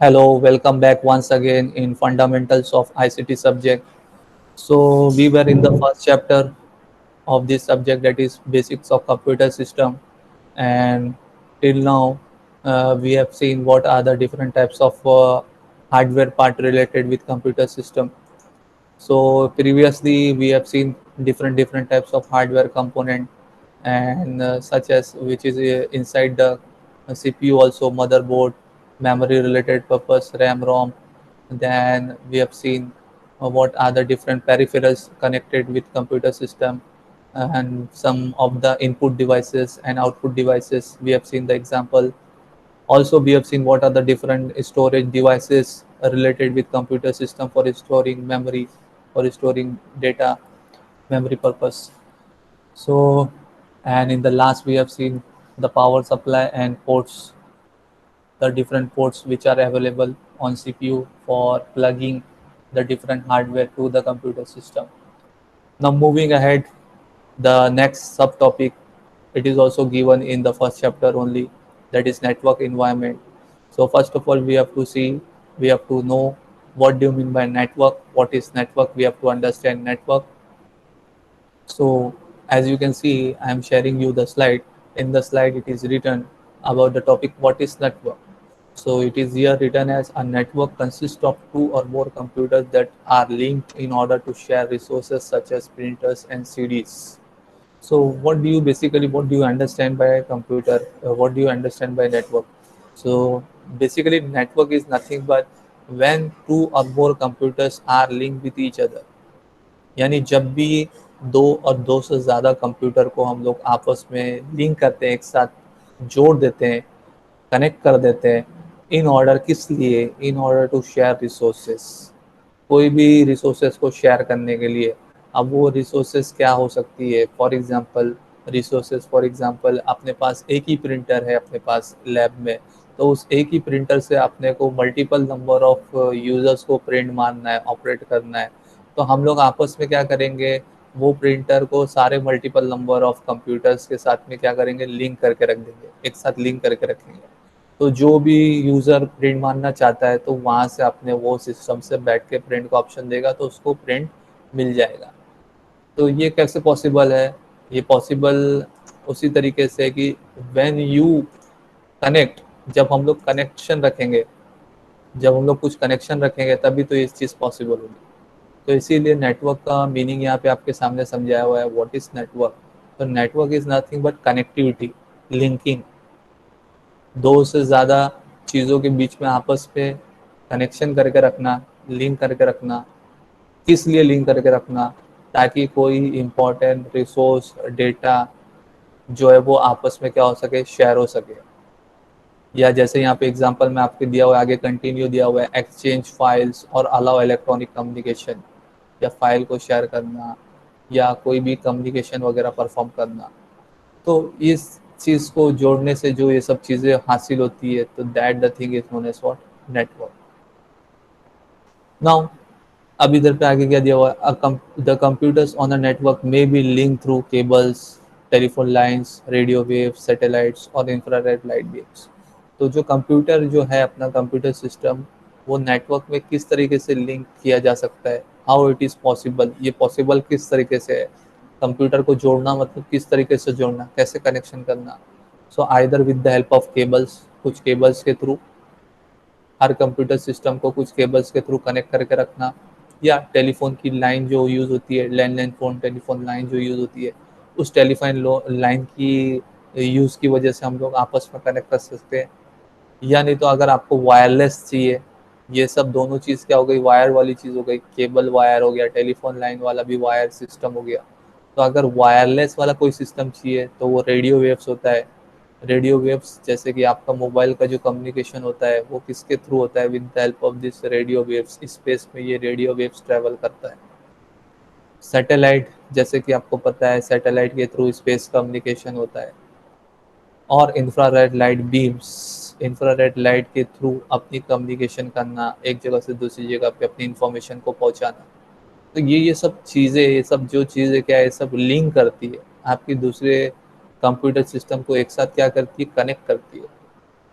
Hello, welcome back once again in Fundamentals of ICT subject. So we were in the first chapter of this subject, that is basics of computer system, and till now we have seen what are the different types of hardware part related with computer system. So previously we have seen different types of hardware component, and such as which is inside the CPU, also motherboard, memory related purpose, RAM, ROM. Then we have seen what are the different peripherals connected with computer system, and some of the input devices and output devices. We have seen the example. Also, we have seen what are the different storage devices related with computer system for storing memory, for storing data, memory purpose. So, and in the last, we have seen the power supply and ports, the different ports which are available on CPU for plugging the different hardware to the computer system. Now, moving ahead, the next subtopic, it is also given in the first chapter only, that is network environment. So first of all, we have to see, we have to know what do you mean by network, what is network, we have to understand network. So as you can see, I am sharing you the slide. In the slide, it is written about the topic, what is network. So it is here written as a network consists of two or more computers that are linked in order to share resources such as printers and CDs. So what do you understand by a computer? What do you understand by network? So basically network is nothing but when two or more computers are linked with each other. यानी जब भी दो और दो से ज़्यादा computer को हम लोग आपस में लिंक करते हैं, एक साथ जोड़ देते हैं, कनेक्ट कर देते हैं, इन ऑर्डर किस लिए? In order to share resources, कोई भी रिसोर्सेस को शेयर करने के लिए। अब वो रिसोर्सेस क्या हो सकती है? फॉर एग्जांपल अपने पास एक ही प्रिंटर है अपने पास लैब में, तो उस एक ही प्रिंटर से अपने को मल्टीपल नंबर ऑफ यूज़र्स को प्रिंट मारना है, ऑपरेट करना है। तो हम लोग आपस में क्या करेंगे, वो प्रिंटर को सारे मल्टीपल नंबर ऑफ कंप्यूटर्स के साथ में क्या करेंगे, लिंक करके रख देंगे, एक साथ लिंक करके रखेंगे। तो जो भी यूज़र प्रिंट मारना चाहता है तो वहाँ से अपने वो सिस्टम से बैठ के प्रिंट का ऑप्शन देगा, तो उसको प्रिंट मिल जाएगा। तो ये कैसे पॉसिबल है? ये पॉसिबल उसी तरीके से कि व्हेन यू कनेक्ट, जब हम लोग कनेक्शन रखेंगे, जब हम लोग कुछ कनेक्शन रखेंगे तभी तो ये चीज़ पॉसिबल होगी। तो इसीलिए नेटवर्क का मीनिंग यहाँ पे आपके सामने समझाया हुआ है, व्हाट इज़ नेटवर्क। तो network is nothing but connectivity, linking, दो से ज़्यादा चीज़ों के बीच में आपस में कनेक्शन करके रखना, लिंक करके रखना। किस लिए लिंक करके रखना? ताकि कोई इम्पोर्टेंट रिसोर्स, डेटा जो है वो आपस में क्या हो सके, शेयर हो सके। या जैसे यहाँ पे एग्जांपल में आपके दिया हुआ है, आगे कंटिन्यू दिया हुआ है, एक्सचेंज फाइल्स और अलाउ इलेक्ट्रॉनिक कम्युनिकेशन, या फाइल को शेयर करना या कोई भी कम्युनिकेशन वगैरह परफॉर्म करना। तो इस चीज़ को जोड़ने से जो ये सब चीज़ें हासिल होती है, तो that the thing is known as what, network. Now अब इधर पे आगे क्या दिया हुआ है, the computers on a network may be link through cables, telephone lines, radio waves, satellites और इंफ्रारेड लाइट वेव्स। तो जो कंप्यूटर जो है अपना कंप्यूटर सिस्टम, वो नेटवर्क में किस तरीके से लिंक किया जा सकता है, हाउ इट इज़ पॉसिबल, ये पॉसिबल किस तरीके से है? कंप्यूटर को जोड़ना मतलब किस तरीके से जोड़ना, कैसे कनेक्शन करना? So either with the help of cables, कुछ केबल्स के थ्रू, हर कंप्यूटर सिस्टम को कुछ केबल्स के थ्रू कनेक्ट करके रखना, या टेलीफोन की लाइन जो यूज़ होती है, लैंडलाइन फ़ोन टेलीफोन लाइन जो यूज़ होती है, उस टेलीफोन लाइन की यूज़ की वजह से हम लोग आपस में कनेक्ट कर सकते हैं। या नहीं तो अगर आपको वायरलेस चाहिए, ये सब दोनों चीज़ क्या हो गई, वायर वाली चीज़ हो गई, केबल वायर हो गया, टेलीफोन लाइन वाला भी वायर सिस्टम हो गया। तो अगर वायरलेस वाला कोई सिस्टम चाहिए तो वो रेडियो वेव्स होता है। रेडियो वेव्स जैसे कि आपका मोबाइल का जो कम्युनिकेशन होता है वो किसके थ्रू होता है, with the help of this radio waves, space में ये रेडियो वेव्स ट्रैवल करता है। सैटेलाइट, जैसे कि आपको पता है सैटेलाइट के थ्रू स्पेस कम्युनिकेशन होता है। और infrared light beams, infrared light के थ्रू अपनी कम्युनिकेशन करना, एक जगह से दूसरी जगह पे अपनी इंफॉर्मेशन को पहुंचाना। तो ये सब चीज़ें, ये सब जो चीज़ें क्या है, ये सब लिंक करती है आपकी दूसरे कंप्यूटर सिस्टम को, एक साथ क्या करती है, कनेक्ट करती है।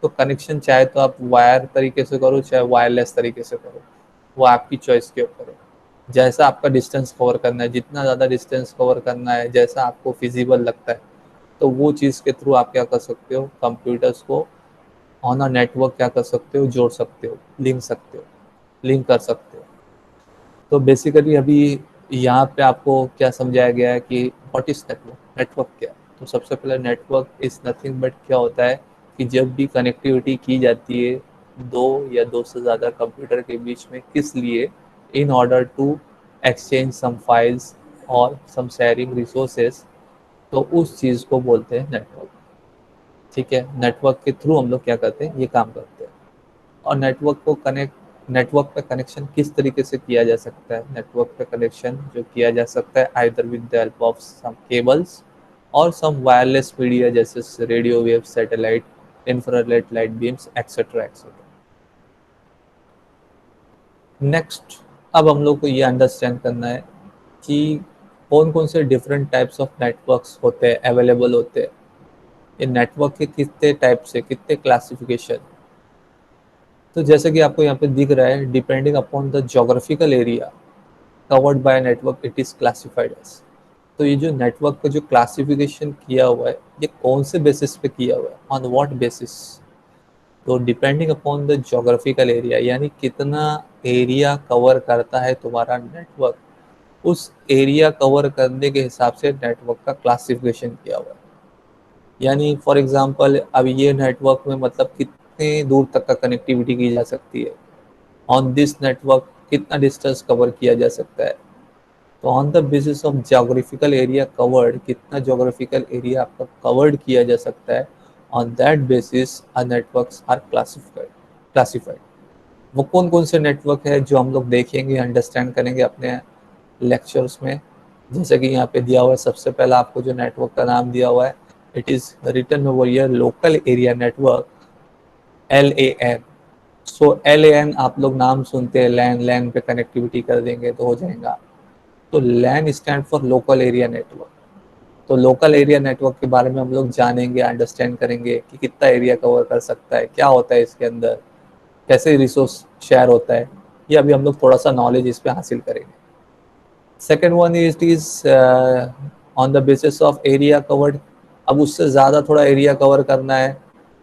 तो कनेक्शन चाहे तो आप वायर तरीके से करो, चाहे वायरलेस तरीके से करो, वो आपकी चॉइस के ऊपर है। जैसा आपका डिस्टेंस कवर करना है, जितना ज़्यादा डिस्टेंस कवर करना है, जैसा आपको फिजिबल लगता है, तो वो चीज़ के थ्रू आप क्या कर सकते हो, कंप्यूटर्स को ऑन अ नेटवर्क क्या कर सकते हो, जोड़ सकते हो, लिंक कर सकते हो। तो बेसिकली अभी यहाँ पे आपको क्या समझाया गया है कि व्हाट इज नेटवर्क, नेटवर्क क्या है। तो सबसे पहले नेटवर्क इज नथिंग बट क्या होता है कि जब भी कनेक्टिविटी की जाती है दो या दो से ज़्यादा कंप्यूटर के बीच में, किस लिए, in order to exchange some files और सम शेयरिंग रिसोर्सेज, तो उस चीज़ को बोलते हैं नेटवर्क। ठीक है, नेटवर्क के थ्रू हम लोग क्या करते हैं, ये काम करते हैं। और नेटवर्क पे कनेक्शन किस तरीके से किया जा सकता है, नेटवर्क पे कनेक्शन जो किया जा सकता है either with the help of some cables और सम वायरलेस मीडिया जैसे radio wave, satellite, infrared light beams, etcetera etcetera. Next, अब हम लोग को ये अंडरस्टैंड करना है कि कौन कौन से डिफरेंट टाइप्स ऑफ नेटवर्क्स होते हैं, अवेलेबल होते हैं। ये नेटवर्क के कितने टाइप से, कितने क्लासिफिकेशन। तो जैसे कि आपको यहाँ पे दिख रहा है, depending upon the geographical area covered by network it is classified as. तो ये जो नेटवर्क का जो क्लासिफिकेशन किया हुआ है, ये कौन से बेसिस पे किया हुआ है, ऑन व्हाट बेसिस। तो depending upon the geographical area, यानी कितना एरिया कवर करता है तुम्हारा नेटवर्क, उस एरिया कवर करने के हिसाब से नेटवर्क का क्लासिफिकेशन किया हुआ है। यानी फॉर एग्जांपल अब ये नेटवर्क में मतलब कितने दूर तक का कनेक्टिविटी की जा सकती है, ऑन दिस नेटवर्क कितना डिस्टेंस कवर किया जा सकता है। तो on the basis of geographical area covered, कितना जोग्राफिकल एरिया आपका कवर्ड किया जा सकता है, on that basis are networks are classified. वो कौन कौन से नेटवर्क है जो हम लोग देखेंगे, अंडरस्टैंड करेंगे अपने लेक्चर्स में। जैसे कि यहाँ पे दिया हुआ है, सबसे पहला आपको जो नेटवर्क का नाम दिया हुआ है, it is written over here local area network, LAN। So LAN आप लोग नाम सुनते हैं, लैन, लैन पे कनेक्टिविटी कर देंगे तो हो जाएगा। तो LAN stand for local area network. तो लोकल एरिया नेटवर्क के बारे में हम लोग जानेंगे, अंडरस्टैंड करेंगे कि कितना एरिया कवर कर सकता है, क्या होता है इसके अंदर, कैसे रिसोर्स शेयर होता है। ये अभी हम लोग थोड़ा सा नॉलेज इस पे हासिल करेंगे। Second one is on the basis of area covered. अब उससे ज़्यादा थोड़ा एरिया कवर करना है,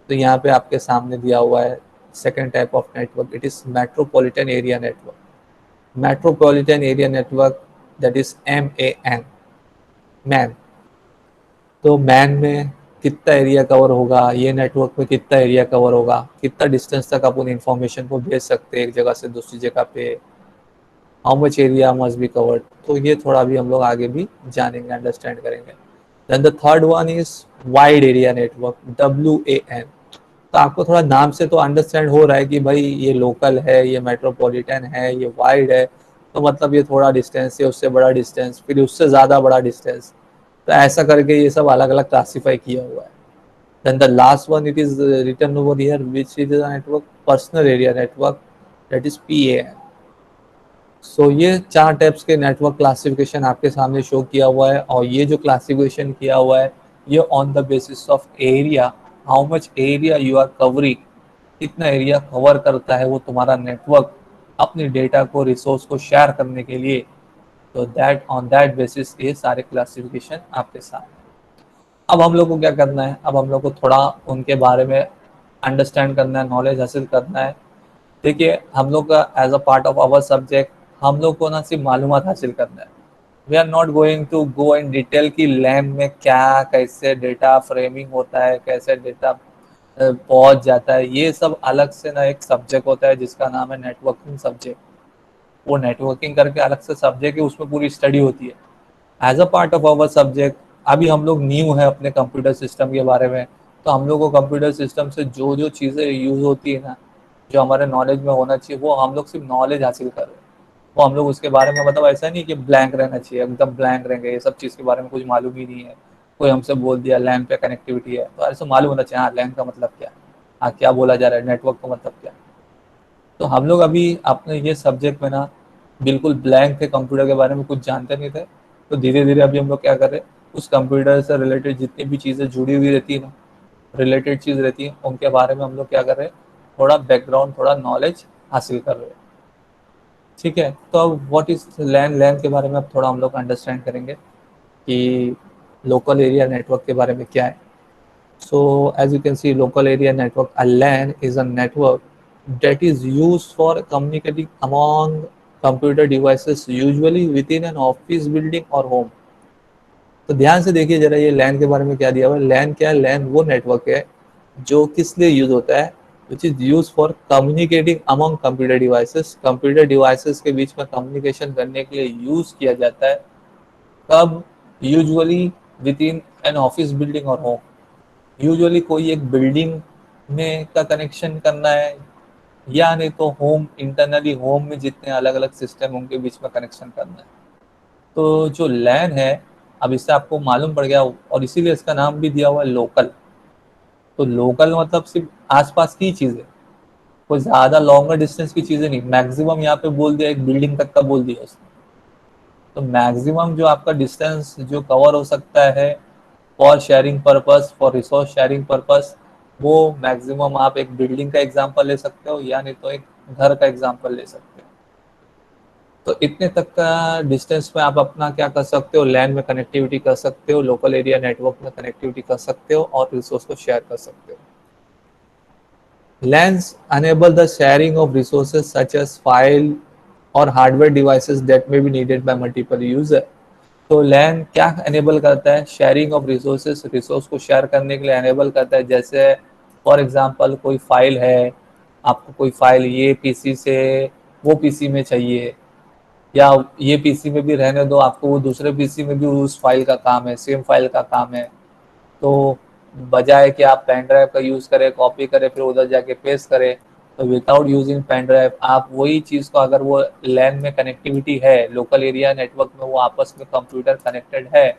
तो यहाँ पे आपके सामने दिया हुआ है second type of network, it is metropolitan area network. Metropolitan area network, that is MAN, man. तो मैन में कितना एरिया कवर होगा, ये नेटवर्क में कितना एरिया कवर होगा, कितना डिस्टेंस तक अपन इंफॉर्मेशन को भेज सकते हैं एक जगह से दूसरी जगह पे, how much area must be covered. तो ये थोड़ा भी हम लोग आगे भी जानेंगे, अंडरस्टैंड करेंगे। Then the third one is wide area network, WAN। तो आपको थोड़ा नाम से तो अंडरस्टैंड हो रहा है कि भाई ये लोकल है, ये मेट्रोपॉलिटन है, ये वाइड है, तो मतलब ये थोड़ा डिस्टेंस है, उससे बड़ा डिस्टेंस, फिर उससे ज़्यादा बड़ा डिस्टेंस। तो ऐसा करके ये सब अलग अलग क्लासीफाई किया हुआ है। Then the last one it is written over here which is the network personal area network, that is PAN। So ये चार टाइप्स के नेटवर्क क्लासिफिकेशन आपके सामने शो किया हुआ है, और ये जो क्लासिफिकेशन किया हुआ है ये on the basis of area, how much area you are covering, कितना एरिया कवर करता है वो तुम्हारा नेटवर्क अपने डेटा को, रिसोर्स को शेयर करने के लिए। तो दैट ऑन दैट बेसिस ये सारे क्लासिफिकेशन आपके सामने। अब हम लोग को क्या करना है, अब हम लोग को थोड़ा उनके बारे में अंडरस्टैंड करना है, नॉलेज हासिल करना है। देखिए हम लोग का as a part of our subject, हम लोग को ना सिर्फ मालूमात हासिल करना है। We are not going to go in detail की लैम में क्या कैसे डेटा फ्रेमिंग होता है, कैसे डेटा पहुंच जाता है। ये सब अलग से ना एक सब्जेक्ट होता है जिसका नाम है नेटवर्किंग सब्जेक्ट। वो नेटवर्किंग करके अलग से सब्जेक्ट है, उसमें पूरी स्टडी होती है as a part of our subject. अभी हम लोग न्यू है अपने कंप्यूटर सिस्टम के बारे में, तो हम लोग को कंप्यूटर सिस्टम से जो जो चीज़ें यूज़ होती है ना, जो हमारे नॉलेज में होना चाहिए, वो हम लोग सिर्फ नॉलेज हासिल कर रहे हैं। वो हम लोग उसके बारे में मतलब ऐसा नहीं कि ब्लैंक रहना चाहिए, एकदम ब्लैंक रहेंगे, ये सब चीज़ के बारे में कुछ मालूम ही नहीं है। कोई हमसे बोल दिया लैन पे कनेक्टिविटी है, तो ऐसा मालूम होना चाहिए, हाँ लैन का मतलब क्या, हाँ क्या बोला जा रहा है, नेटवर्क का मतलब क्या। तो हम लोग अभी अपने ये सब्जेक्ट में ना बिल्कुल ब्लैंक थे, कंप्यूटर के बारे में कुछ जानते नहीं थे। तो धीरे धीरे अभी हम लोग क्या कर रहे हैं, उस कंप्यूटर से रिलेटेड जितनी भी चीज़ें जुड़ी हुई रहती है ना, रिलेटेड चीज़ रहती है उनके बारे में हम लोग क्या कर रहे हैं, थोड़ा बैकग्राउंड, थोड़ा नॉलेज हासिल कर रहे हैं। ठीक है, तो अब व्हाट इज लैन, लैन के बारे में अब थोड़ा हम लोग अंडरस्टैंड करेंगे कि लोकल एरिया नेटवर्क के बारे में क्या है। So as you can see, local area network, a LAN is a network that is used for communicating among computer devices, usually within an office building or home. तो ध्यान से देखिए जरा, ये LAN के बारे में क्या दिया हुआ है। LAN क्या है? LAN वो नेटवर्क है जो किस लिए यूज होता है, which is use for communicating among computer devices. Computer devices के बीच में कम्युनिकेशन करने के लिए यूज किया जाता है। कब? Usually with in an office building और होम। यूजुअली कोई एक बिल्डिंग में का कनेक्शन करना है, या नहीं तो होम, इंटरनली होम में जितने अलग अलग सिस्टम उनके बीच में कनेक्शन करना है। तो जो लैन है, अब इससे आपको मालूम पड़ गया, और इसीलिए इसका नाम भी दिया हुआ है लोकल। तो लोकल मतलब सिर्फ आसपास की चीज़ें, कोई ज़्यादा लॉन्गर डिस्टेंस की चीज़ें नहीं। मैक्सिमम यहाँ पे बोल दिया, एक बिल्डिंग तक का बोल दिया उसने। तो मैक्सिमम जो आपका डिस्टेंस जो कवर हो सकता है for sharing purpose, for resource sharing purpose, वो मैक्सिमम आप एक बिल्डिंग का एग्जांपल ले सकते हो, या नहीं तो एक घर का एग्जांपल ले सकते हो। तो इतने तक का डिस्टेंस में आप अपना क्या कर सकते हो, लैन में कनेक्टिविटी कर सकते हो, लोकल एरिया नेटवर्क में कनेक्टिविटी कर सकते हो और रिसोर्स को शेयर कर सकते हो। LANs enable the sharing of resources such as file or hardware devices that may be needed by multiple user. तो लैन क्या एनेबल करता है? शेयरिंग ऑफ रिसोर्सेस, रिसोर्स को शेयर करने के लिए एनेबल करता है। जैसे फॉर एग्जांपल कोई फाइल है, आपको कोई फाइल ये पीसी से वो पीसी में चाहिए, या ये पीसी में भी रहने दो, आपको वो दूसरे पीसी में भी उस फाइल का काम है, सेम फाइल का काम है। तो बजाय कि आप पेन ड्राइव का यूज़ करें, कॉपी करें, फिर उधर जाके पेस्ट करें, तो विदाउट यूजिंग पेन ड्राइव आप वही चीज़ को, अगर वो लैन में कनेक्टिविटी है, लोकल एरिया नेटवर्क में वो आपस में कंप्यूटर कनेक्टेड है,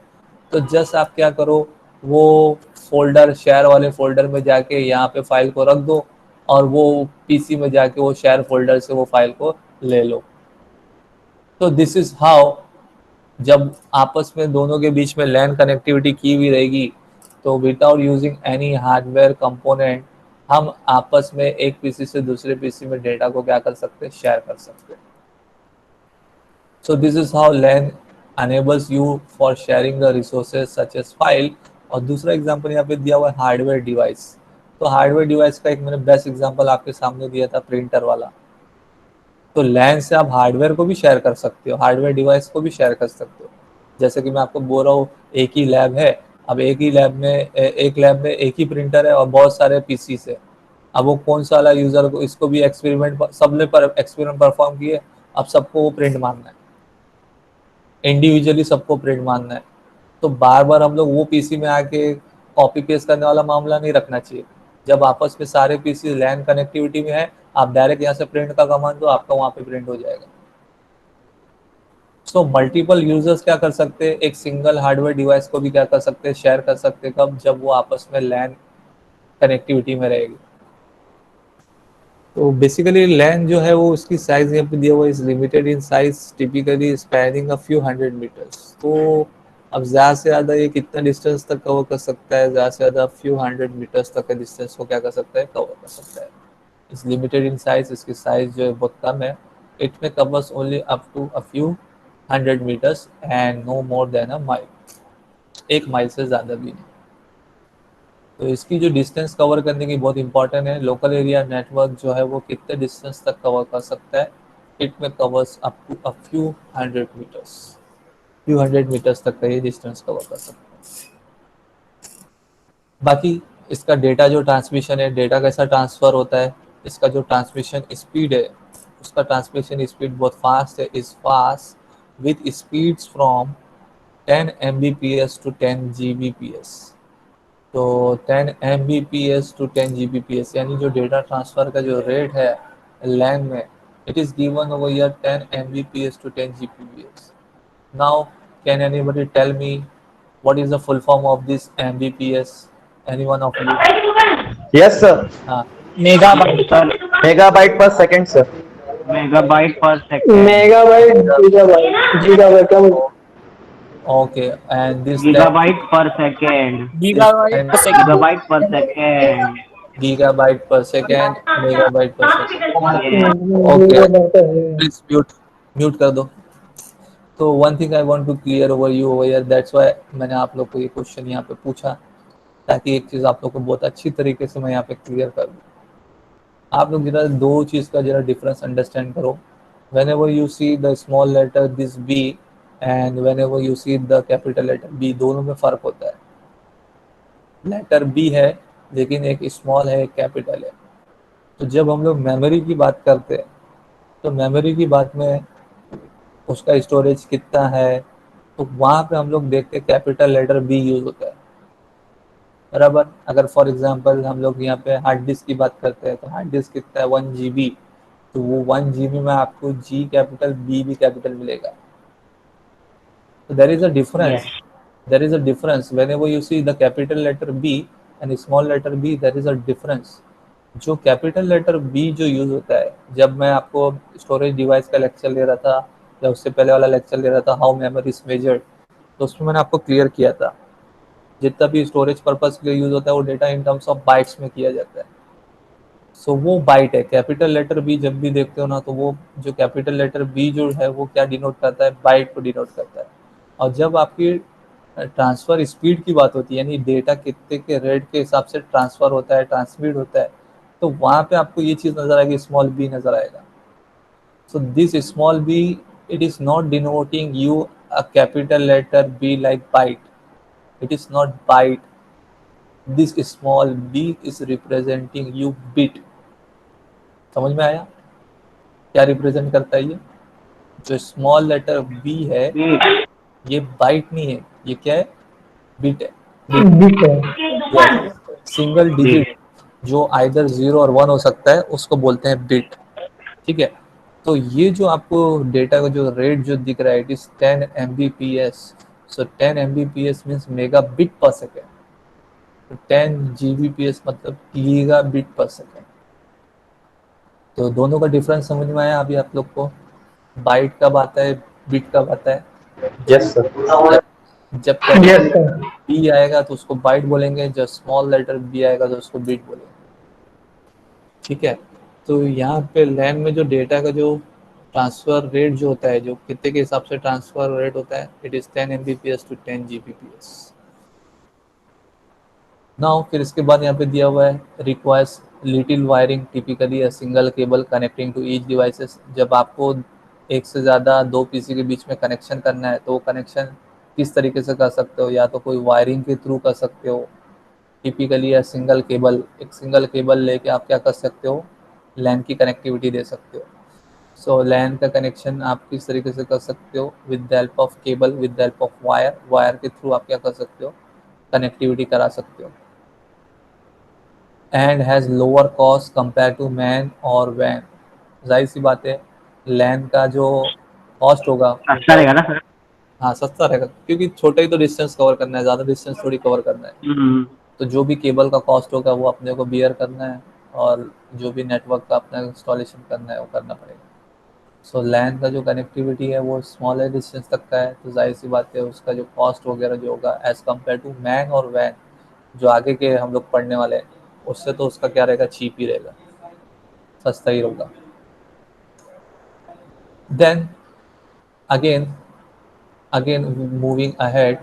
तो जस्ट आप क्या करो, वो फोल्डर, शेयर वाले फोल्डर में जाके यहाँ पे फाइल को रख दो, और वो पीसी में जाके वो शेयर फोल्डर से वो फाइल को ले लो। तो दिस इज हाउ, जब आपस में दोनों के बीच में लैन कनेक्टिविटी की हुई रहेगी, तो without using any hardware component हम आपस में एक पीसी से दूसरे पीसी में डेटा को क्या कर सकते हैं, शेयर कर सकते हैं। So this is how LAN enables you for sharing the resources such as file। और दूसरा एग्जांपल यहाँ पे दिया हुआ है हार्डवेयर डिवाइस। तो हार्डवेयर डिवाइस का एक मैंने बेस्ट एग्जांपल आपके सामने दिया था, प्रिंटर वाला। तो लैन से आप हार्डवेयर को भी शेयर कर सकते हो, हार्डवेयर डिवाइस को भी शेयर कर सकते हो। जैसे कि मैं आपको बोल रहा हूँ, एक ही लैब है, अब एक ही लैब में एक लैब में एक ही प्रिंटर है और बहुत सारे पीसी है। अब वो कौन सा वाला यूजर को, इसको भी एक्सपेरिमेंट, सबने पर एक्सपेरिमेंट परफॉर्म किए, अब सबको वो प्रिंट मारना है, इंडिविजुअली सबको प्रिंट मारना है। तो बार बार हम लोग वो पीसी में आके कॉपी पेस्ट करने वाला मामला नहीं रखना चाहिए। जब आपस में सारे पीसी लैन कनेक्टिविटी में है, आप डायरेक्ट यहाँ से प्रिंट का कमांड दो, आपका वहाँ पे प्रिंट हो जाएगा। सो मल्टीपल यूजर्स क्या कर सकते हैं, एक सिंगल हार्डवेयर डिवाइस को भी क्या कर सकते हैं, शेयर कर सकते हैं। कब? जब वो आपस में लैन कनेक्टिविटी में रहेगी। तो बेसिकली लैन जो है वो उसकी साइज यहाँ पे दिया हुआ, is limited in size, typically spanning a few hundred metres. तो अब ज़्यादा से ज़्यादा ये कितना डिस्टेंस तक कवर कर सकता है? ज़्यादा से ज़्यादा फ्यू हंड्रेड मीटर्स तक के डिस्टेंस को क्या कर सकता है, कवर कर सकता है। इस लिमिटेड इन साइज, इसकी साइज जो है बहुत कम है। It may covers only up to a few hundred metres and no more than a mile. एक माइल से ज़्यादा भी नहीं। तो इसकी जो डिस्टेंस कवर करने की बहुत इंपॉर्टेंट है। लोकल एरिया नेटवर्क जो है वो कितने डिस्टेंस तक कवर कर सकता है? It may covers up to a few hundred metres, few hundred metres तक का ये डिस्टेंस कवर कर सकता है। बाकी इसका डेटा जो ट्रांसमिशन है, डेटा कैसा ट्रांसफ़र होता है, इसका जो ट्रांसमिशन स्पीड है, उसका ट्रांसमिशन स्पीड बहुत फास्ट है, is fast with speeds from 10 Mbps to 10 Gbps। तो 10 Mbps to 10 Gbps यानी जो डेटा ट्रांसफ़र का जो रेट है लैन में, it is given over here 10 Mbps to 10 Gbps। Now can anybody tell me what is the full form of this Mbps? Anyone of you? Yes, sir. हाँ, megabyte पर Megabyte per second, sir. Megabyte पर second megabyte, gigabyte, gigabyte क्या बोल? Okay, and this 10 Gigabyte per second. this Gigabyte 10 per second. Gigabyte per second. gigabyte per second, megabyte per second. Yes. Okay, please mute कर दो. तो one thing I want to clear over you over here, that's why मैंने आप लोग को ये question यहाँ पे पूछा, ताकि एक चीज़ आप लोग को बहुत अच्छी तरीके से मैं यहाँ पे क्लियर कर दूँ. आप लोग जरा दो चीज़ का जरा डिफरेंस अंडरस्टैंड करो. Whenever you see the small letter this B and whenever you see the capital letter B, दोनों में फ़र्क होता है. लेटर बी है लेकिन एक स्मॉल है एक कैपिटल है. तो जब हम लोग मेमोरी की बात करते हैं तो मेमोरी की बात में उसका स्टोरेज कितना है, तो वहाँ पे हम लोग देखते हैं कैपिटल लेटर बी यूज होता है. बराबर. अगर फॉर एग्जांपल हम लोग यहाँ पे हार्ड डिस्क की बात करते हैं तो हार्ड डिस्क कितना है 1 GB, तो वो 1 GB में आपको जी कैपिटल बी भी कैपिटल मिलेगा. So there is a difference. Yes. There is a difference. Whenever you see the capital letter B and small letter B, there is a difference. जो capital letter B जो use होता है, जब मैं आपको storage device का lecture ले रहा था या उससे पहले वाला लेक्चर ले रहा था हाउ मेमोरी इज मेजर्ड, तो उसमें मैंने आपको क्लियर किया था जितना भी स्टोरेज पर्पज के लिए यूज होता है वो data in terms of bytes में किया जाता है. सो वो बाइट है. कैपिटल लेटर बी जब भी देखते हो ना, तो वो जो कैपिटल लेटर बी जो है वो क्या डिनोट करता है, बाइट को डिनोट करता है. और जब आपकी ट्रांसफ़र स्पीड की बात होती है, यानी डेटा कितने के रेट के हिसाब से ट्रांसफ़र होता है, ट्रांसमिट होता है, तो वहाँ पे आपको ये चीज़ नज़र आएगी, स्मॉल बी नज़र आएगा. So this small B, it is not denoting you a capital letter B like byte. It is not byte. This small B is representing you bit. समझ में आया क्या रिप्रेजेंट करता है ये? जो स्मॉल लेटर बी है Wait. ये बाइट नहीं है, ये क्या है, बिट है. Bit. Yes. Single Wait. Digit जो आइदर 0 और 1 हो सकता है उसको बोलते हैं बिट. ठीक है. तो ये जो आपको डेटा का जो रेट जो दिख रहा है, it is 10 Mbps. So 10 Mbps means mega bit per second. तो 10 Gbps मतलब गीगा बिट पर सेकेंड. तो दोनों का डिफरेंस समझ में आया अभी आप लोग को? बाइट कब आता है, बिट कब आता है? Yes, sir. जब कैपिटल बी आएगा तो उसको बाइट बोलेंगे, जब स्मॉल लेटर बी आएगा तो उसको बिट बोलेंगे. ठीक है. तो यहाँ पे लैन में जो डेटा का जो ट्रांसफ़र रेट जो होता है, जो कितने के हिसाब से ट्रांसफ़र रेट होता है, it is 10 Mbps to 10 Gbps. Now फिर इसके बाद यहाँ पे दिया हुआ है requires little wiring typically a single cable connecting to each devices. जब आपको एक से ज़्यादा दो पीसी के बीच में कनेक्शन करना है तो वो कनेक्शन किस तरीके से कर सकते हो, या तो कोई वायरिंग के थ्रू कर सकते हो. टिपिकली अ सिंगल केबल, एक सिंगल केबल लेके आप क्या कर सकते हो, लैन की कनेक्टिविटी दे सकते हो. सो लैन का कनेक्शन आप किस तरीके से कर सकते हो, with the help of cable, with the help of wire. Wire के थ्रू आप क्या कर सकते हो, कनेक्टिविटी करा सकते हो. And has lower cost compare to MAN और वैन. जाहिर सी बात है लैन का जो कॉस्ट होगा अच्छा रहेगा ना सर? हाँ सस्ता रहेगा, क्योंकि छोटा ही तो डिस्टेंस कवर करना है, ज़्यादा डिस्टेंस थोड़ी कवर करना है. हम्म. तो जो भी केबल का कॉस्ट होगा वो अपने को बियर करना है, और जो भी नेटवर्क का अपना इंस्टॉलेशन करना है वो करना पड़ेगा. सो लैन का जो कनेक्टिविटी है वो स्मॉलर डिस्टेंस तक का है, तो जाहिर सी बात है उसका जो कॉस्ट वगैरह जो होगा एज़ कम्पेयर टू मैन और वैन जो आगे के हम लोग पढ़ने वाले हैं, उससे तो उसका क्या रहेगा, चीप ही रहेगा, सस्ता ही होगा. Then again again moving ahead,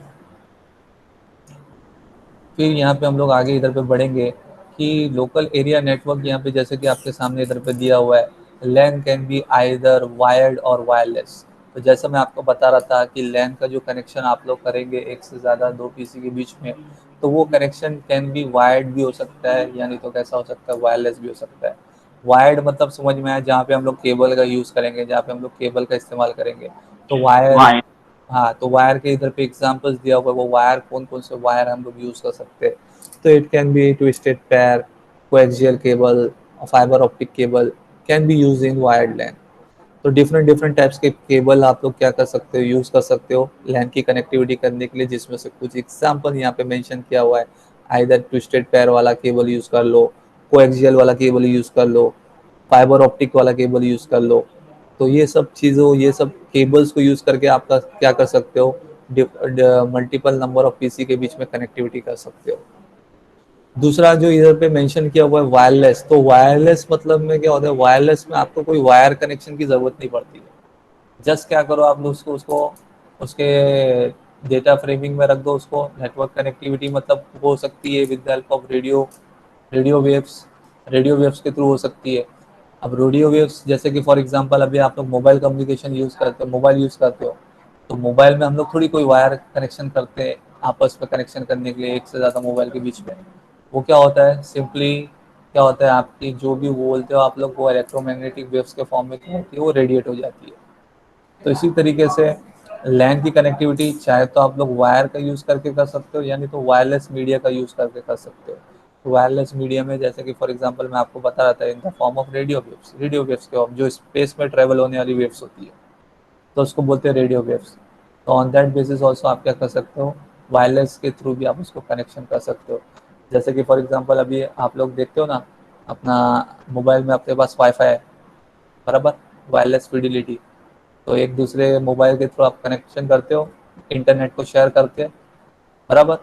फिर यहाँ पे हम लोग आगे इधर पे बढ़ेंगे कि लोकल एरिया नेटवर्क. यहाँ पे जैसे कि आपके सामने इधर पे दिया हुआ है, लैन कैन बी आइदर वायर्ड और वायरलेस. तो जैसा मैं आपको बता रहा था कि लैन का जो कनेक्शन आप लोग करेंगे एक से ज़्यादा दो पीसी के बीच में, तो वो कनेक्शन कैन बी वायर्ड भी हो सकता है, यानी तो कैसा हो सकता है, वायरलेस भी हो सकता है. वायर्ड मतलब समझ में आया, जहाँ पे हम लोग केबल का यूज़ करेंगे, जहाँ पे हम लोग केबल का इस्तेमाल करेंगे. तो वायर, Why? हाँ तो वायर के इधर पे एग्जांपल्स दिया हुआ है, वो वायर कौन कौन से वायर हम लोग यूज़ कर सकते हैं. तो it can be twisted pair, coaxial cable, fibre optic cable can be use in wired LAN. तो डिफरेंट डिफरेंट टाइप्स के केबल आप लोग क्या कर सकते हो, यूज़ कर सकते हो लैन की कनेक्टिविटी करने के लिए, जिसमें से कुछ एग्जांपल यहाँ पे मेंशन किया हुआ है. आइदर ट्विस्टेड पेयर वाला केबल यूज़ कर लो, कोएक्सियल वाला केबल यूज़ कर लो, फाइबर ऑप्टिक वाला केबल यूज़ कर लो. तो ये सब चीज़ों, ये सब केबल्स को यूज़ करके आप क्या कर सकते हो, मल्टीपल नंबर ऑफ पीसी के बीच में कनेक्टिविटी कर सकते हो। दूसरा जो इधर पे मेंशन किया हुआ है वायरलेस, तो वायरलेस मतलब में क्या होता है, वायरलेस में आपको कोई वायर कनेक्शन की जरूरत नहीं पड़ती है। जस्ट क्या करो आप लोग उसको उसको उसके डेटा फ्रेमिंग में रख दो उसको। नेटवर्क कनेक्टिविटी मतलब हो सकती है with the help of radio waves, radio waves के थ्रू हो सकती है। अब रेडियो वेव्स जैसे कि फॉर एग्जांपल अभी आप लोग मोबाइल कम्युनिकेशन यूज़ करते हो, मोबाइल यूज़ करते हो, तो मोबाइल में हम लोग थोड़ी कोई वायर कनेक्शन करते हैं आपस में कनेक्शन करने के लिए एक से ज़्यादा मोबाइल के बीच में। वो क्या होता है सिंपली, क्या होता है आपकी जो भी बोलते हो आप लोग वो इलेक्ट्रोमैग्नेटिक वेव्स के फॉर्म में क्या होती है, वो रेडिएट हो जाती है। तो इसी तरीके से लैन की कनेक्टिविटी चाहे तो आप लोग वायर का यूज़ करके कर सकते हो, यानी तो वायरलेस मीडिया का यूज़ करके कर सकते हो। तो वायरलेस मीडिया में जैसे कि फॉर एग्जांपल मैं आपको बता रहा था in the form of radio waves के फॉर्म, जो स्पेस में ट्रेवल होने वाली वेव्स होती है, तो उसको बोलते हैं रेडियो वेव्स। तो ऑन दैट बेसिस ऑल्सो आप क्या कर सकते हो, वायरलेस के थ्रू भी आप उसको कनेक्शन कर सकते हो। जैसे कि फॉर एग्जांपल अभी आप लोग देखते हो ना, अपना मोबाइल में आपके पास वाईफाई है, बराबर, वायरलेस फिडिलिटी। तो एक दूसरे मोबाइल के थ्रू आप कनेक्शन करते हो, इंटरनेट को शेयर करके, बराबर।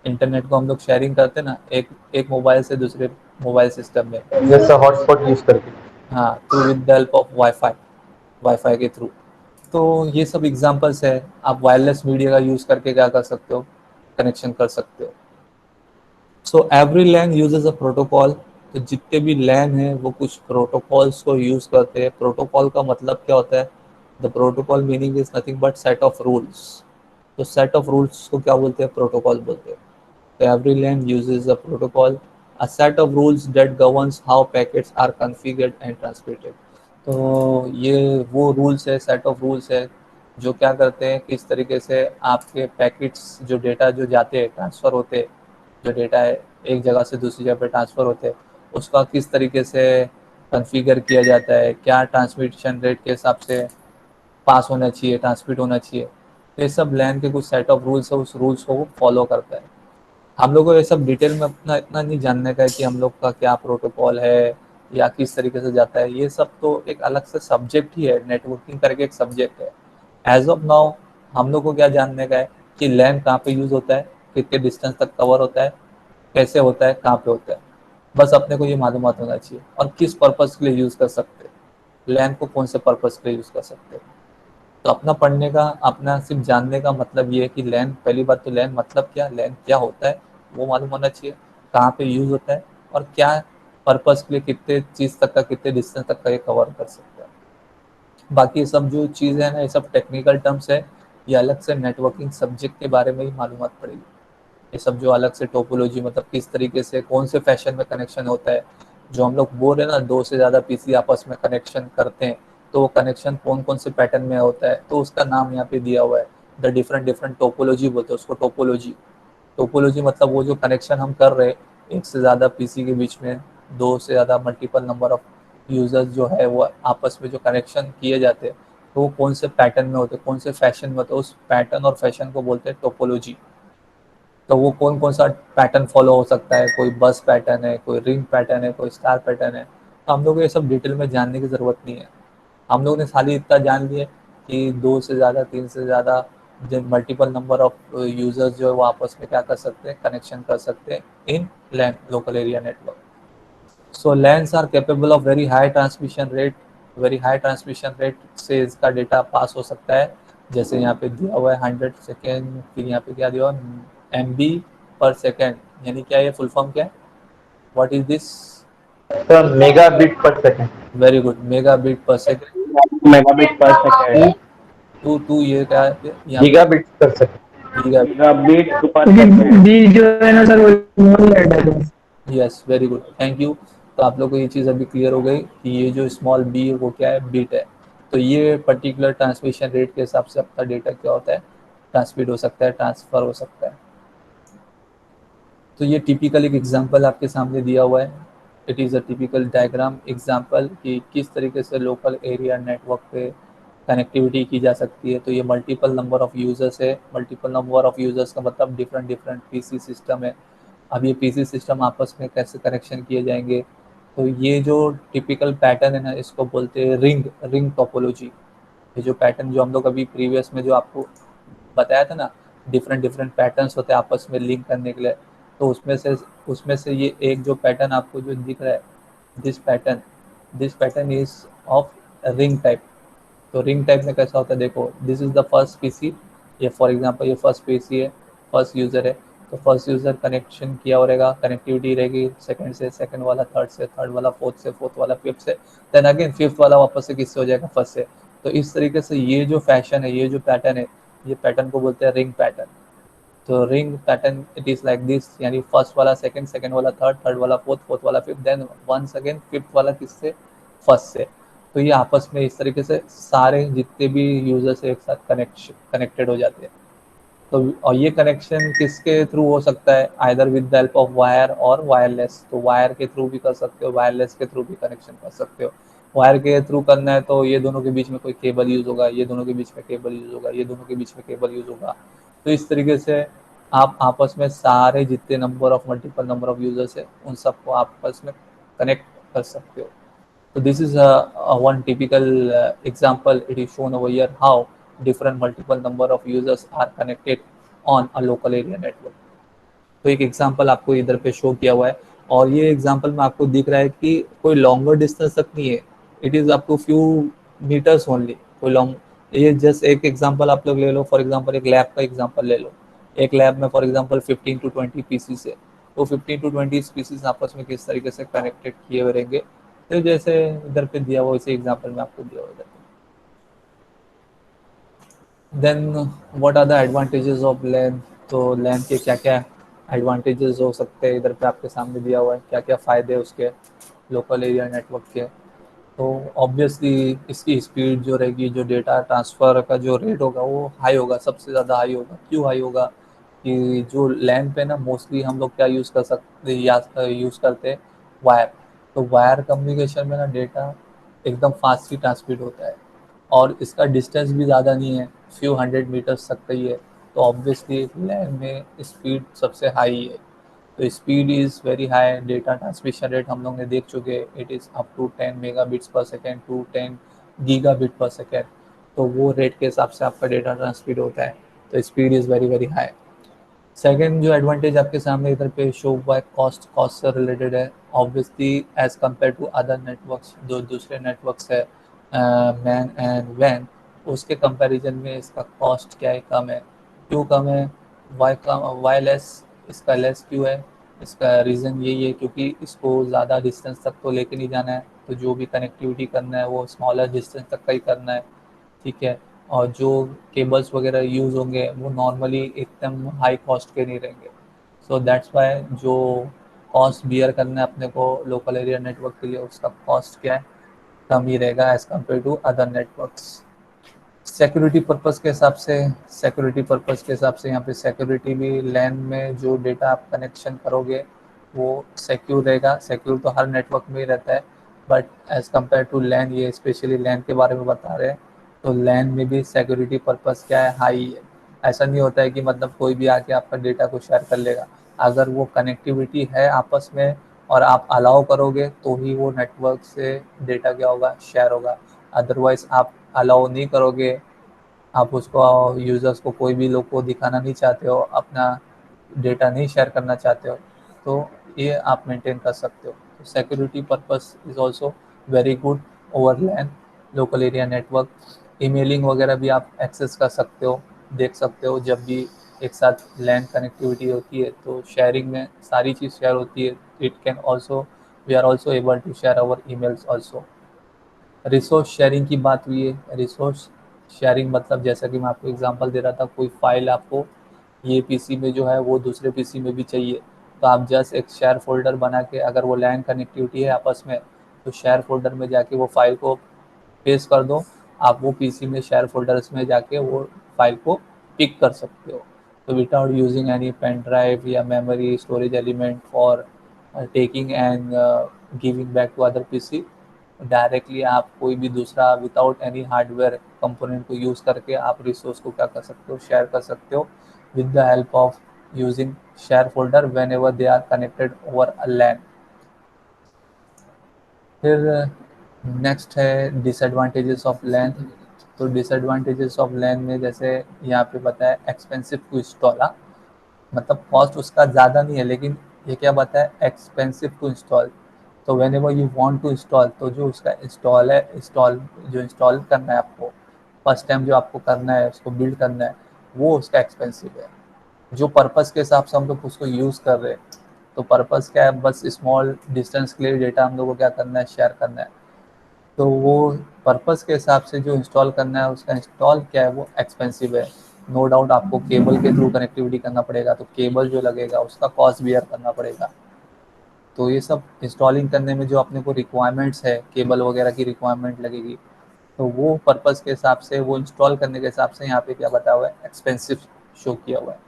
इंटरनेट को हम लोग शेयरिंग करते हैं ना, एक एक मोबाइल से दूसरे मोबाइल सिस्टम में। जैसे हॉटस्पॉट यूज करके। हाँ, through with the help of wifi, wifi के थ्रू। तो ये सब एग्जांपल्स है, आप वायरलेस मीडिया का यूज़ करके क्या कर सकते हो, कनेक्शन कर सकते हो। So every LAN uses a protocol. तो जितने भी लैन हैं वो कुछ प्रोटोकॉल्स को यूज़ करते हैं। प्रोटोकॉल का मतलब क्या होता है, the protocol meaning is nothing but set of rules. तो सेट ऑफ रूल्स को क्या बोलते हैं, प्रोटोकॉल बोलते हैं। तो every LAN uses a protocol, a set of rules that governs how packets are configured and transmitted. तो ये वो रूल्स है, सेट ऑफ रूल्स है, जो क्या करते हैं, किस तरीके से आपके पैकेट्स जो डेटा जो जाते हैं ट्रांसफ़र होते हैं, जो डेटा है एक जगह से दूसरी जगह पे ट्रांसफ़र होते हैं, उसका किस तरीके से कॉन्फ़िगर किया जाता है, क्या ट्रांसमिशन रेट के हिसाब से पास होना चाहिए, ट्रांसमिट होना चाहिए। तो ये सब लैन के कुछ सेट ऑफ रूल्स है, उस रूल्स को वो फॉलो करता है। हम लोग को ये सब डिटेल में अपना इतना नहीं जानने का है कि हम लोग का क्या प्रोटोकॉल है या किस तरीके से जाता है। ये सब तो एक अलग से सब्जेक्ट ही है, नेटवर्किंग करके एक सब्जेक्ट है। एज ऑफ नाउ हम लोग को क्या जानने का है कि लैन कहाँ पे यूज़ होता है, कितने डिस्टेंस तक कवर होता है, कैसे होता है, कहाँ पे होता है। बस अपने को ये मालूमात होना चाहिए और किस पर्पज़ के लिए यूज़ कर सकते हैं, लैन को कौन से पर्पज़ के लिए यूज़ कर सकते हैं। तो अपना पढ़ने का, अपना सिर्फ जानने का मतलब ये है कि लैन, पहली बात तो लैन मतलब क्या, लैन क्या होता है वो मालूम होना चाहिए, कहाँ पे यूज़ होता है और क्या पर्पज़ के लिए, कितने चीज़ तक का, कितने डिस्टेंस तक का ये कवर कर सकता है। बाकी ये सब जो चीज़ है ना, ये सब टेक्निकल टर्म्स है, ये अलग से नेटवर्किंग सब्जेक्ट के बारे में ही मालूमात पड़ेगी। ये सब जो अलग से टोपोलॉजी मतलब किस तरीके से कौन से फैशन में कनेक्शन होता है, जो हम लोग बोल रहे हैं ना दो से ज़्यादा पीसी आपस में कनेक्शन करते हैं, तो वो कनेक्शन कौन कौन से पैटर्न में होता है, तो उसका नाम यहाँ पे दिया हुआ है। द डिफरेंट डिफरेंट टोपोलॉजी बोलते हैं उसको, टोपोलॉजी। टोपोलॉजी मतलब वो जो कनेक्शन हम कर रहे हैं एक से ज़्यादा पीसी के बीच में, दो से ज़्यादा मल्टीपल नंबर ऑफ यूज़र्स जो है वो आपस में जो कनेक्शन किए जाते हैं, तो वो कौन से पैटर्न में होते हैं, कौन से फैशन में होते हैं, उस पैटर्न और फैशन को बोलते हैं टोपोलॉजी। तो वो कौन कौन सा पैटर्न फॉलो हो सकता है, कोई बस पैटर्न है, कोई रिंग पैटर्न है, कोई स्टार पैटर्न है। तो हम लोग को ये सब डिटेल में जानने की ज़रूरत नहीं है। हम लोग ने खाली इतना जान लिया कि दो से ज़्यादा, तीन से ज़्यादा जो मल्टीपल नंबर ऑफ यूज़र्स जो है वो आपस में क्या कर सकते हैं, कनेक्शन कर सकते हैं in LAN, local area network. So LANs are capable of very high transmission rate, very high transmission rate से इसका डेटा पास हो सकता है। जैसे यहाँ पे दिया हुआ है 100 सेकेंड, फिर यहाँ पे क्या दिया हुआ है MB पर सेकेंड, यानी क्या, ये फुल फॉर्म क्या है, what is this. Sir megabit per second. Very good, mega bit per second. Megabit per two second. Two ये क्या है यहाँ पे, gigabit per second. Giga. Gigabit per second. B जो है ना सर, वो स्मॉल लेटर है। Yes, very good, thank you. तो आप लोग को ये चीज़ अभी क्लियर हो गई कि ये जो स्मॉल बी है वो क्या है, बिट है। तो ये पर्टिकुलर ट्रांसमिशन रेट के हिसाब से आपका डेटा क्या होता है, ट्रांसमिट हो सकता है, ट्रांसफ़र हो सकता है। तो ये टिपिकल एक एग्जांपल आपके सामने दिया हुआ है। It is a typical diagram example कि किस तरीके से लोकल एरिया नेटवर्क पे कनेक्टिविटी की जा सकती है। तो ये मल्टीपल नंबर ऑफ़ यूज़र्स है, मल्टीपल नंबर ऑफ़ यूज़र्स का मतलब डिफरेंट डिफरेंट पीसी सिस्टम है। अब ये पीसी सिस्टम आपस में कैसे कनेक्शन किए जाएंगे, तो ये जो टिपिकल पैटर्न है ना, इसको बोलते हैं रिंग रिंग टोपोलॉजी। ये जो पैटर्न जो हम लोग अभी प्रीवियस में जो आपको बताया था ना, डिफरेंट डिफरेंट पैटर्न्स होते हैं आपस में लिंक करने के लिए। तो उसमें से ये एक जो पैटर्न आपको जो दिख रहा है, this pattern this pattern is of ring type. तो रिंग टाइप में कैसा होता है, देखो this is the first PC, ये फॉर एग्जांपल ये फर्स्ट पीसी है, फर्स्ट यूज़र है। तो फर्स्ट यूज़र कनेक्शन किया हो रहेगा, कनेक्टिविटी रहेगी सेकंड से, सेकंड वाला थर्ड से, थर्ड वाला फोर्थ से, फोर्थ वाला फिफ्थ से, देन अगेन फिफ्थ वाला वापस से किससे हो जाएगा, फर्स्ट से। तो इस तरीके से ये जो फैशन है, ये जो पैटर्न है, ये पैटर्न को बोलते हैं रिंग पैटर्न। तो ring pattern it is like this, यानी फर्स्ट वाला सेकंड, सेकंड वाला थर्ड, थर्ड वाला फोर्थ, फोर्थ वाला fifth, then once again fifth वाला किससे, फर्स्ट से। तो ये आपस में इस तरीके से सारे जितने भी यूजर्स एक साथ कनेक्टेड हो जाते हैं। तो और ये कनेक्शन किसके थ्रू हो सकता है, either with the help of wire और वायरलेस। तो वायर के थ्रू भी कर सकते हो, वायरलेस के थ्रू भी कनेक्शन कर सकते हो। वायर के थ्रू करना है तो ये दोनों के बीच में कोई केबल यूज होगा, ये दोनों के बीच में केबल यूज होगा, ये दोनों के बीच में केबल यूज होगा। तो इस तरीके से आप आपस में सारे जितने मल्टीपल नंबर ऑफ यूजर्स है, उन सबको आपस में कनेक्ट कर सकते हो। So this is a one typical example. It is shown over here how different multiple number of users are connected on a local area network. तो एक एग्जांपल आपको इधर पे शो किया हुआ है, और ये एग्जांपल में आपको दिख रहा है कि कोई लॉन्गर डिस्टेंस तक नहीं है, it is up to few metres only. कोई लॉन्ग, ये जस्ट एक एग्जांपल आप लोग ले लो, फॉर एग्जांपल एक लैब का एग्जांपल ले लो। एक लैब में फॉर एग्जांपल 15 टू 20 पीसीस है, तो 15 टू 20 पीसीस आपस में किस तरीके से कनेक्टेड किए हुए रहेंगे, तो जैसे इधर पे दिया हुआ, इसी एग्जांपल में आपको दिया हुआ इधर पे। Then what are the advantages of LAN. तो लैन के क्या क्या एडवांटेजेस हो सकते हैं, इधर पे आपके सामने दिया हुआ है, क्या क्या फ़ायदे उसके लोकल एरिया नेटवर्क के। तो ऑब्वियसली इसकी स्पीड जो रहेगी, जो डेटा ट्रांसफ़र का जो रेट होगा वो हाई होगा, सबसे ज़्यादा हाई होगा। क्यों हाई होगा, कि जो लैन पे ना मोस्टली हम लोग क्या यूज़ कर सकते या यूज़ करते हैं, वायर। तो वायर कम्युनिकेशन में ना डेटा एकदम फास्ट ही ट्रांसमिट होता है, और इसका डिस्टेंस भी ज़्यादा नहीं है, फ्यू हंड्रेड मीटर्स तक का ही है। तो ऑब्वियसली लैन में स्पीड सबसे हाई है। तो speed is very high, data transmission rate हम लोग ने देख चुके हैं, it is up to 10 megabits per second to 10 gigabit per second. तो वो रेट के हिसाब से आपका डेटा ट्रांसमिट होता है, तो speed is very very high. Second जो एडवांटेज आपके सामने इधर पे शो हुआ है, कॉस्ट से रिलेटेड है। Obviously as compare to other networks, जो दूसरे नेटवर्क्स है मैन एंड वैन, उसके कंपैरिजन में इसका कॉस्ट क्या है, कम है। क्यों कम है, वाई लेस, इसका लेस क्यों है, इसका रीज़न यही है क्योंकि इसको ज़्यादा डिस्टेंस तक तो लेके नहीं जाना है, तो जो भी कनेक्टिविटी करना है वो स्मॉलर डिस्टेंस तक का ही करना है, ठीक है। और जो केबल्स वगैरह यूज़ होंगे वो नॉर्मली एकदम हाई कॉस्ट के नहीं रहेंगे। सो दैट्स वाई जो कॉस्ट बियर करना है अपने को लोकल एरिया नेटवर्क के लिए, उसका कॉस्ट क्या है, कम ही रहेगा as compare to other networks. Security purpose के हिसाब से यहाँ पे सिक्योरिटी भी लैन में जो डेटा आप कनेक्शन करोगे वो सिक्योर रहेगा। सिक्योर तो हर नेटवर्क में ही रहता है, बट एज़ कम्पेयर टू लैन, ये स्पेशली लैन के बारे में बता रहे हैं, तो लैन में भी सिक्योरिटी पर्पस क्या है, हाई है। ऐसा नहीं होता है कि मतलब कोई भी आके आपका डेटा को शेयर कर लेगा। अगर वो कनेक्टिविटी है आपस में और आप अलाउ करोगे तो ही वो नेटवर्क से डेटा क्या होगा, शेयर होगा। अदरवाइज आप अलाउ नहीं करोगे, आप उसको यूज़र्स को, कोई भी लोग को दिखाना नहीं चाहते हो, अपना डेटा नहीं शेयर करना चाहते हो, तो ये आप मेंटेन कर सकते हो। तो security purpose is also very good over LAN local area network. Emailing वगैरह भी आप एक्सेस कर सकते हो, देख सकते हो, जब भी एक साथ लैन कनेक्टिविटी होती है तो शेयरिंग में सारी चीज़ शेयर होती है। It can also, we are also able to share our emails also. Resource sharing की बात हुई है, रिसोर्स शेयरिंग मतलब जैसा कि मैं आपको एग्जांपल दे रहा था, कोई फाइल आपको ये पीसी में जो है वो दूसरे पीसी में भी चाहिए, तो आप जस्ट एक शेयर फोल्डर बना के, अगर वो लैन कनेक्टिविटी है आपस में, तो शेयर फोल्डर में जाके वो फाइल को पेस्ट कर दो, आप वो पीसी में शेयर फोल्डर्स में जाके वो फाइल को पिक कर सकते हो। तो without using any pen drive या memory storage element for taking and giving back to other PC, directly आप कोई भी दूसरा विदाउट एनी हार्डवेयर कंपोनेंट को यूज़ करके आप रिसोर्स को क्या कर सकते हो, शेयर कर सकते हो with the help of using share folder whenever they are connected over a LAN. फिर नेक्स्ट है डिसएडवांटेजेस ऑफ लैन। तो डिसएडवांटेजेस ऑफ लैन में जैसे यहाँ पे बताया एक्सपेंसिव टू इंस्टॉल, मतलब कॉस्ट उसका ज़्यादा नहीं है, लेकिन ये क्या बताया एक्सपेंसिव टू इंस्टॉल। तो whenever you want to install, तो जो उसका इंस्टॉल है, जो इंस्टॉल करना है आपको, फर्स्ट टाइम जो आपको करना है, उसको बिल्ड करना है, वो उसका एक्सपेंसिव है। जो पर्पज़ के हिसाब से हम लोग उसको यूज़ कर रहे हैं, तो पर्पज़ क्या है, बस स्मॉल डिस्टेंस के लिए डेटा हम लोग को क्या करना है, शेयर करना है। तो वो पर्पज़ के हिसाब से जो इंस्टॉल करना है, उसका इंस्टॉल क्या है, वो एक्सपेंसिव है। नो डाउट आपको केबल के थ्रू कनेक्टिविटी करना पड़ेगा, तो केबल जो लगेगा उसका कॉस्ट बियर करना पड़ेगा। तो ये सब इंस्टॉलिंग करने में जो अपने को रिक्वायरमेंट्स है, केबल वगैरह की रिक्वायरमेंट लगेगी, तो वो पर्पज़ के हिसाब से, वो इंस्टॉल करने के हिसाब से यहाँ पे क्या बताया हुआ है, एक्सपेंसिव शो किया हुआ है।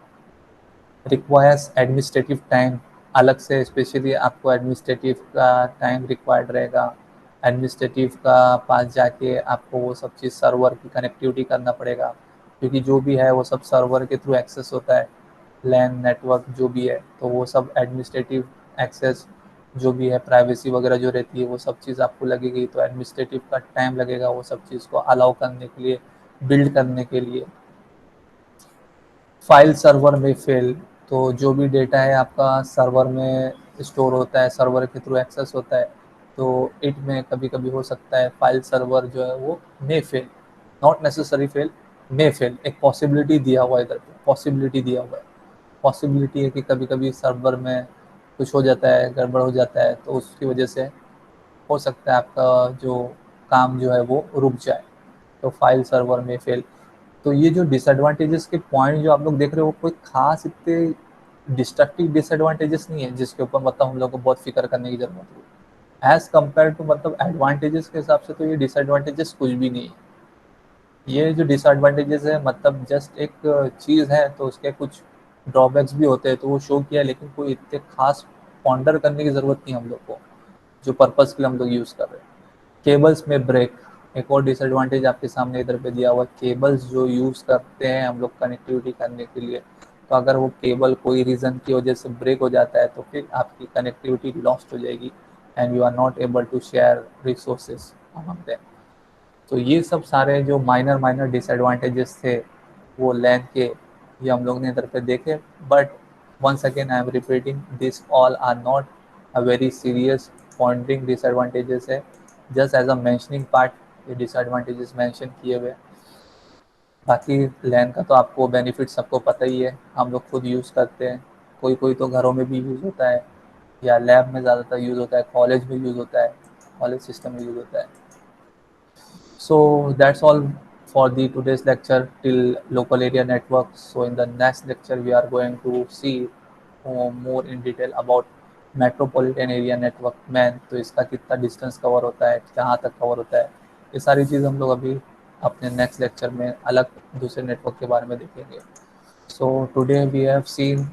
रिक्वायर्स एडमिनिस्ट्रेटिव टाइम, अलग से स्पेशली आपको एडमिनिस्ट्रेटिव का टाइम रिक्वायर्ड रहेगा। एडमिनिस्ट्रेटिव का पास जाके आपको वो सब चीज़ सर्वर की कनेक्टिविटी करना पड़ेगा, क्योंकि जो भी है वो सब सर्वर के थ्रू एक्सेस होता है। लैन नेटवर्क जो भी है, तो वो सब एडमिनिस्ट्रेटिव एक्सेस जो भी है, प्राइवेसी वगैरह जो रहती है, वो सब चीज़ आपको लगेगी। तो एडमिनिस्ट्रेटिव का टाइम लगेगा वो सब चीज़ को अलाउ करने के लिए, बिल्ड करने के लिए। फाइल सर्वर में फेल, तो जो भी डेटा है आपका सर्वर में स्टोर होता है, सर्वर के थ्रू एक्सेस होता है, तो इट में कभी कभी हो सकता है फाइल सर्वर जो है वो may fail, not necessary fail, may fail. एक पॉसिबिलिटी दिया हुआ है इधर पे, पॉसिबिलिटी दिया हुआ है, पॉसिबिलिटी है कि कभी कभी सर्वर में कुछ हो जाता है, गड़बड़ हो जाता है, तो उसकी वजह से हो सकता है आपका जो काम जो है वो रुक जाए। तो फाइल सर्वर में फेल। तो ये जो डिसएडवांटेजेस के पॉइंट जो आप लोग देख रहे हो, कोई खास इतने डिस्ट्रक्टिव डिसएडवांटेजेस नहीं है जिसके ऊपर मतलब हम लोग को बहुत फिक्र करने की जरूरत है। एज कम्पेयर टू मतलब एडवांटेजेस के हिसाब से तो ये डिसएडवांटेजेस कुछ भी नहीं है। ये जो डिसएडवांटेजेस है मतलब जस्ट एक चीज़ है, तो उसके कुछ ड्रॉबैक्स भी होते हैं, तो वो शो किया, लेकिन कोई इतने खास पॉन्डर करने की ज़रूरत नहीं हम लोग को, जो पर्पज़ के लिए हम लोग यूज़ कर रहे हैं। केबल्स में ब्रेक, एक और डिसएडवांटेज आपके सामने इधर पे दिया हुआ है। केबल्स जो यूज़ करते हैं हम लोग कनेक्टिविटी करने के लिए, तो अगर वो केबल कोई रीज़न की वजह से ब्रेक हो जाता है, तो फिर आपकी कनेक्टिविटी लॉस्ट हो जाएगी and you are not able to share resources among them. तो ये सब सारे जो माइनर माइनर डिसएडवांटेजेस थे वो लैन के, ये हम लोग ने इधर पे देखे। But once again I am repeating, this all are not a very serious pointing disadvantages है, just as a mentioning part ये डिसएडवांटेजेस मेंशन किए हुए। बाकी लैन का तो आपको बेनिफिट सबको पता ही है, हम लोग खुद यूज़ करते हैं, कोई कोई तो घरों में भी यूज़ होता है, या लैब में ज़्यादातर यूज़ होता है, कॉलेज में यूज़ होता है, कॉलेज सिस्टम में यूज़ होता है। So that's all for the today's lecture till local area networks. So in the next lecture we are going to see more in detail about metropolitan area network man, तो इसका कितना distance cover होता है, कहाँ तक cover होता है, ये सारी चीज़ हम लोग अभी अपने नेक्स्ट लेक्चर में अलग दूसरे नेटवर्क के बारे में देखेंगे। So today we have seen,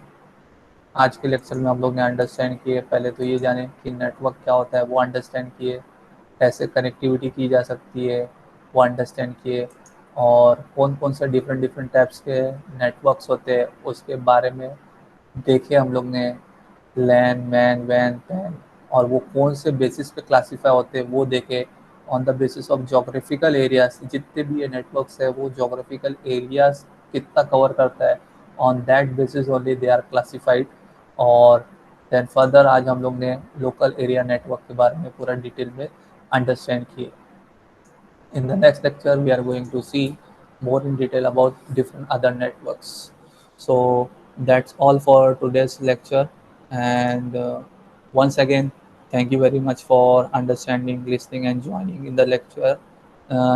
आज के लेक्चर में हम लोग ने अंडरस्टैंड किए, पहले तो ये जाने कि नेटवर्क क्या होता है वो अंडरस्टैंड किए, कैसे कनेक्टिविटी की जा सकती है वो अंडरस्टैंड किए, और कौन कौन से डिफरेंट डिफरेंट टाइप्स के नेटवर्क्स होते हैं उसके बारे में देखे हम लोग ने। लैन, मैन, वैन, पैन, और वो कौन से बेसिस पे क्लासीफाई होते हैं वो देखे। On the basis of geographical areas, जितने भी ये नेटवर्क्स है वो जोग्राफिकल एरियाज कितना कवर करता है, on that basis only they are classified. और देन फर्दर आज हम लोग ने लोकल एरिया नेटवर्क के बारे में पूरा डिटेल में अंडरस्टैंड किए। In the next lecture, we are going to see more in detail about different other networks. So that's all for today's lecture. And once again, thank you very much for understanding, listening and joining in the lecture.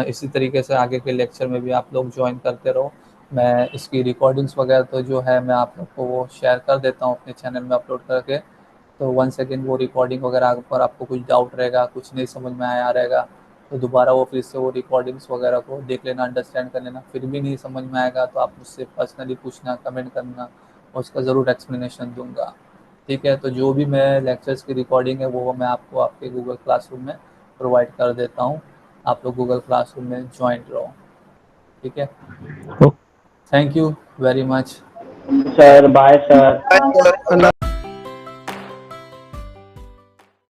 इसी तरीके से आगे के lecture में भी आप लोग join करते रहो। मैं इसकी रिकॉर्डिंग्स वगैरह तो जो है मैं आप लोग को वो शेयर कर देता हूँ अपने चैनल में अपलोड करके। तो वंस अगेन वो रिकॉर्डिंग वगैरह पर आपको कुछ डाउट रहेगा, कुछ नहीं समझ में आया रहेगा, तो दोबारा वो फिर से वो रिकॉर्डिंग्स वगैरह को देख लेना, अंडरस्टैंड कर लेना। फिर भी नहीं समझ में आएगा तो आप मुझसे पर्सनली पूछना, कमेंट करना, और उसका ज़रूर एक्सप्लेनेशन दूंगा। ठीक है, तो जो भी मैं लेक्चर्स की रिकॉर्डिंग है वो मैं आपको आपके गूगल क्लासरूम में प्रोवाइड कर देता हूँ। आप लोग गूगल क्लासरूम में ज्वाइन रहो। ठीक है, thank you very much. Sir bye sir. Allah